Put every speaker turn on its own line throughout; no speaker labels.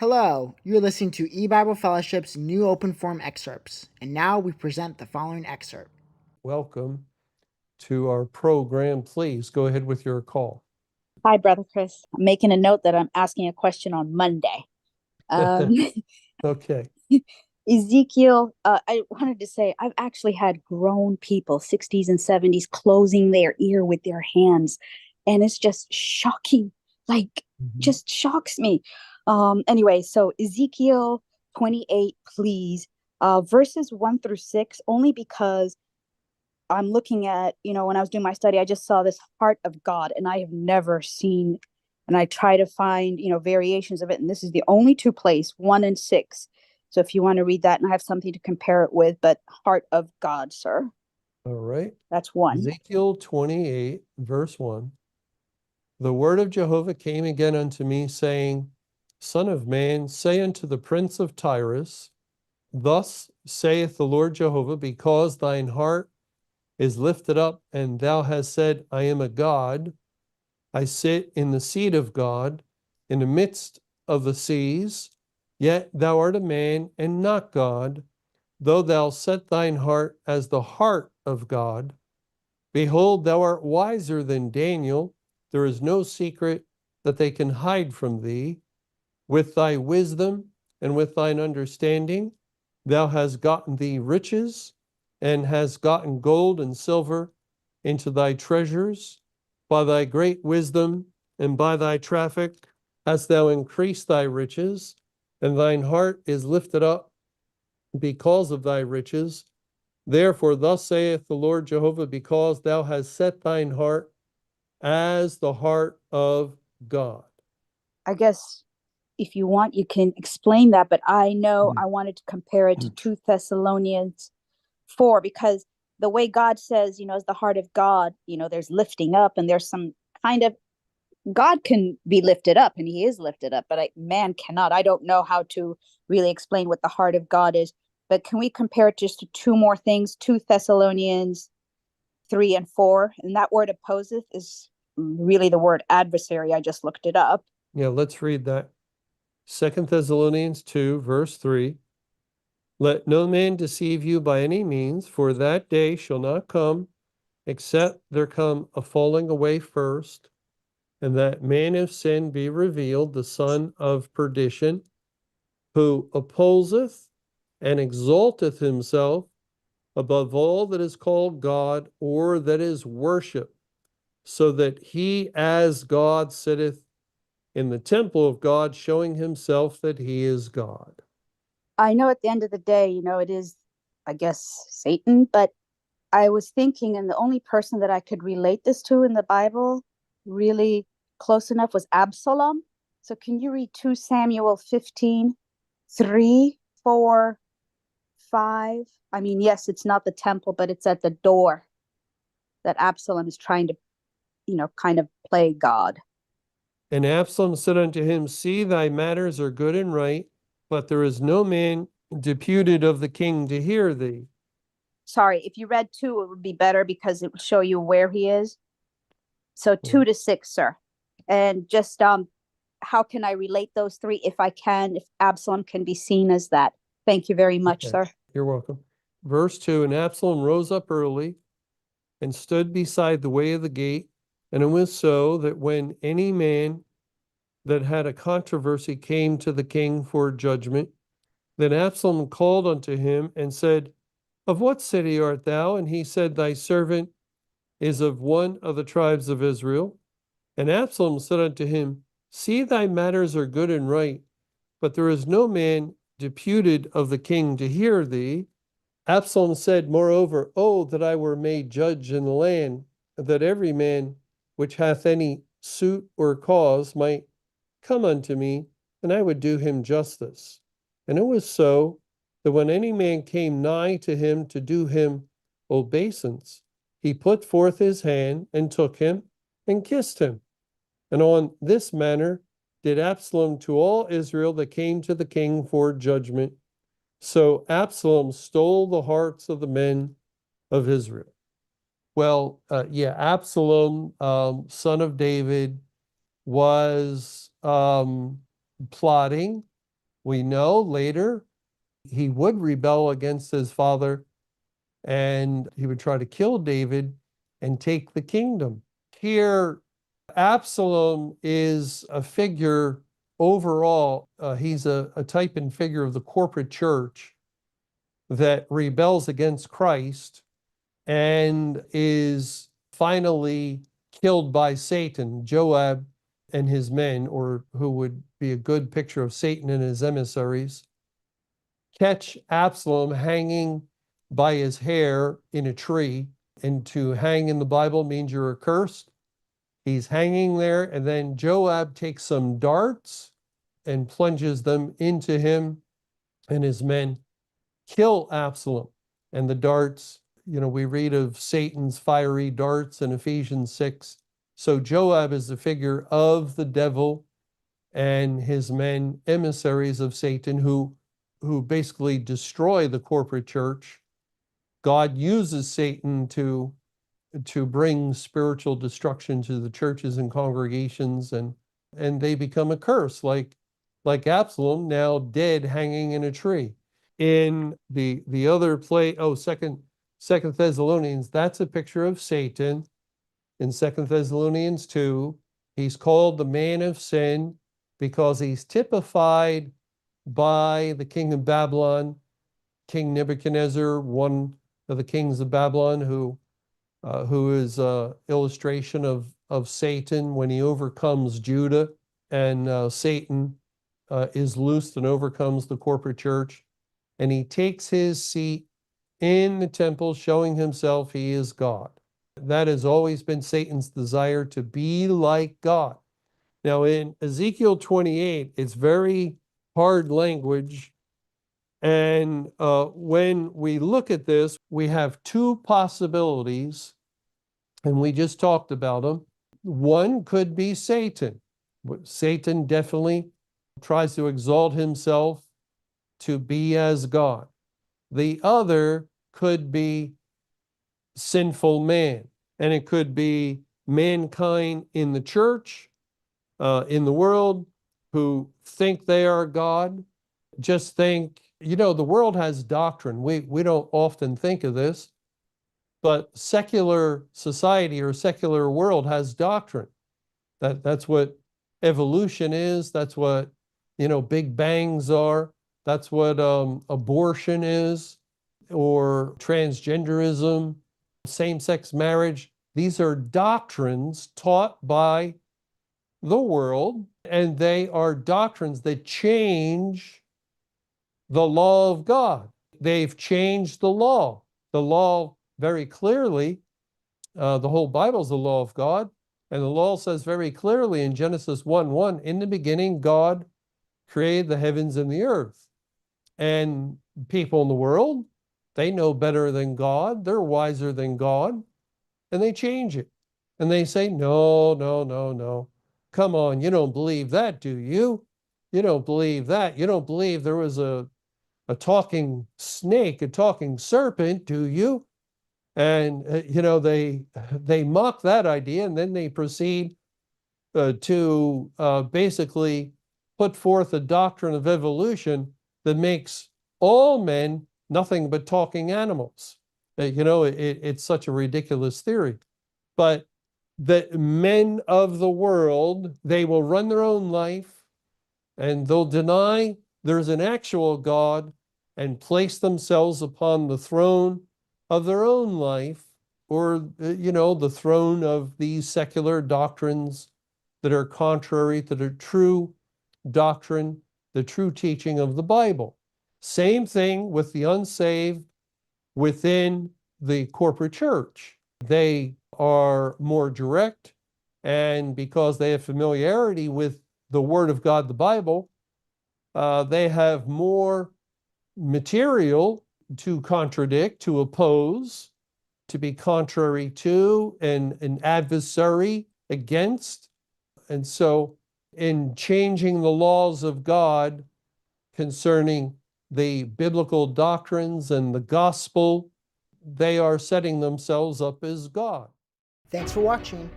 Hello, you're listening to E-Bible Fellowship's new Open Forum Excerpts, and now we present the following excerpt.
Welcome to our program. Please go ahead with your call.
Hi, Brother Chris. I'm making a note that I'm asking a question on Monday.
Okay.
Ezekiel, I wanted to say I've actually had grown people, 60s and 70s, closing their ear with their hands. And it's just shocking, just shocks me. Anyway, so Ezekiel 28, please, verses 1 through 6, only because I'm looking at, when I was doing my study, I just saw this heart of God, and I have never seen, and I try to find, variations of it. And this is the only two place, 1 and 6. So if you want to read that, and I have something to compare it with, but heart of God, sir.
All right.
That's 1.
Ezekiel 28, verse 1. The word of Jehovah came again unto me, saying, Son of man, say unto the prince of Tyrus, Thus saith the Lord Jehovah, because thine heart is lifted up, and thou hast said, I am a God. I sit in the seat of God, in the midst of the seas. Yet thou art a man, and not God, though thou set thine heart as the heart of God. Behold, thou art wiser than Daniel. There is no secret that they can hide from thee. With thy wisdom and with thine understanding, thou hast gotten thee riches, and hast gotten gold and silver into thy treasures. By thy great wisdom and by thy traffic hast thou increased thy riches, and thine heart is lifted up because of thy riches. Therefore, thus saith the Lord Jehovah, because thou hast set thine heart as the heart of God.
I guess if you want, you can explain that, but I know I wanted to compare it to 2 Thessalonians 4, because the way God says, is the heart of God, there's lifting up, and there's some kind of, God can be lifted up, and he is lifted up, but man cannot. I don't know how to really explain what the heart of God is, but can we compare it just to 2 more things? 2 Thessalonians 3 and 4, and that word opposeth is really the word adversary. I just looked it up.
Yeah, let's read that. 2 Thessalonians 2, verse 3. Let no man deceive you by any means, for that day shall not come, except there come a falling away first, and that man of sin be revealed, the son of perdition, who opposeth and exalteth himself above all that is called God or that is worship, so that he as God sitteth in the temple of God, showing himself that he is God.
I know at the end of the day, it is, I guess, Satan, but I was thinking, and the only person that I could relate this to in the Bible really close enough was Absalom. So can you read 2 Samuel 15, 3, 4, 5? I mean, yes, it's not the temple, but it's at the door that Absalom is trying to, kind of play God.
And Absalom said unto him, See, thy matters are good and right, but there is no man deputed of the king to hear thee.
Sorry, if you read 2, it would be better because it would show you where he is. So 2 to 6, sir. And just how can I relate those 3 if I can, if Absalom can be seen as that? Thank you very much, sir.
You're welcome. Verse 2, and Absalom rose up early and stood beside the way of the gate. And it was so that when any man that had a controversy came to the king for judgment, then Absalom called unto him and said, Of what city art thou? And he said, Thy servant is of one of the tribes of Israel. And Absalom said unto him, See, thy matters are good and right, but there is no man deputed of the king to hear thee. Absalom said, Moreover, Oh, that I were made judge in the land, that every man which hath any suit or cause might come unto me, and I would do him justice. And it was so that when any man came nigh to him to do him obeisance, he put forth his hand and took him and kissed him. And on this manner did Absalom to all Israel that came to the king for judgment. So Absalom stole the hearts of the men of Israel. Well, Absalom, son of David, was plotting We know later he would rebel against his father and he would try to kill David and take the kingdom. Here, Absalom is a figure overall, he's a type and figure of the corporate church that rebels against Christ and is finally killed by Satan. Joab and his men, or who would be a good picture of Satan and his emissaries, catch Absalom hanging by his hair in a tree. And to hang in the Bible means you're accursed. He's hanging there, and then Joab takes some darts and plunges them into him, and his men kill Absalom. And the darts, we read of Satan's fiery darts in Ephesians 6. So Joab is the figure of the devil and his men, emissaries of Satan, who basically destroy the corporate church. God uses Satan to bring spiritual destruction to the churches and congregations, and they become a curse, like Absalom, now dead, hanging in a tree. In the other play, Second Thessalonians, that's a picture of Satan. In 2 Thessalonians 2, he's called the man of sin because he's typified by the king of Babylon, King Nebuchadnezzar, one of the kings of Babylon, who is an illustration of Satan when he overcomes Judah, and Satan is loosed and overcomes the corporate church, and he takes his seat in the temple, showing himself he is God. That has always been Satan's desire, to be like God. Now, in Ezekiel 28, it's very hard language. And when we look at this, we have two possibilities, and we just talked about them. One could be Satan. Satan definitely tries to exalt himself to be as God. The other could be sinful man, and it could be mankind in the church, in the world, who think they are God. Just think, the world has doctrine. We don't often think of this, but secular society or secular world has doctrine. That's what evolution is. That's what, big bangs are. That's what abortion is, or transgenderism, same-sex marriage. These are doctrines taught by the world, and they are doctrines that change the law of God. They've changed the law. The law very clearly, the whole Bible is the law of God, and the law says very clearly in Genesis 1:1, in the beginning God created the heavens and the earth. And people in the world, they know better than God, they're wiser than God, and they change it. And they say, no, no, no, no. Come on, you don't believe that, do you? You don't believe that. You don't believe there was a talking snake, a talking serpent, do you? And, they mock that idea, and then they proceed to basically put forth a doctrine of evolution that makes all men nothing but talking animals. It's such a ridiculous theory. But the men of the world, they will run their own life, and they'll deny there's an actual God and place themselves upon the throne of their own life, or, the throne of these secular doctrines that are contrary to the true doctrine, the true teaching of the Bible. Same thing with the unsaved within the corporate church. They are more direct, and because they have familiarity with the Word of God, the Bible, they have more material to contradict, to oppose, to be contrary to, and an adversary against. And so, in changing the laws of God concerning the biblical doctrines and the gospel, they are setting themselves up as God.
Thanks for watching,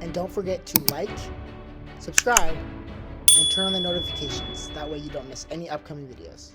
and don't forget to like, subscribe, and turn on the notifications. That way you don't miss any upcoming videos.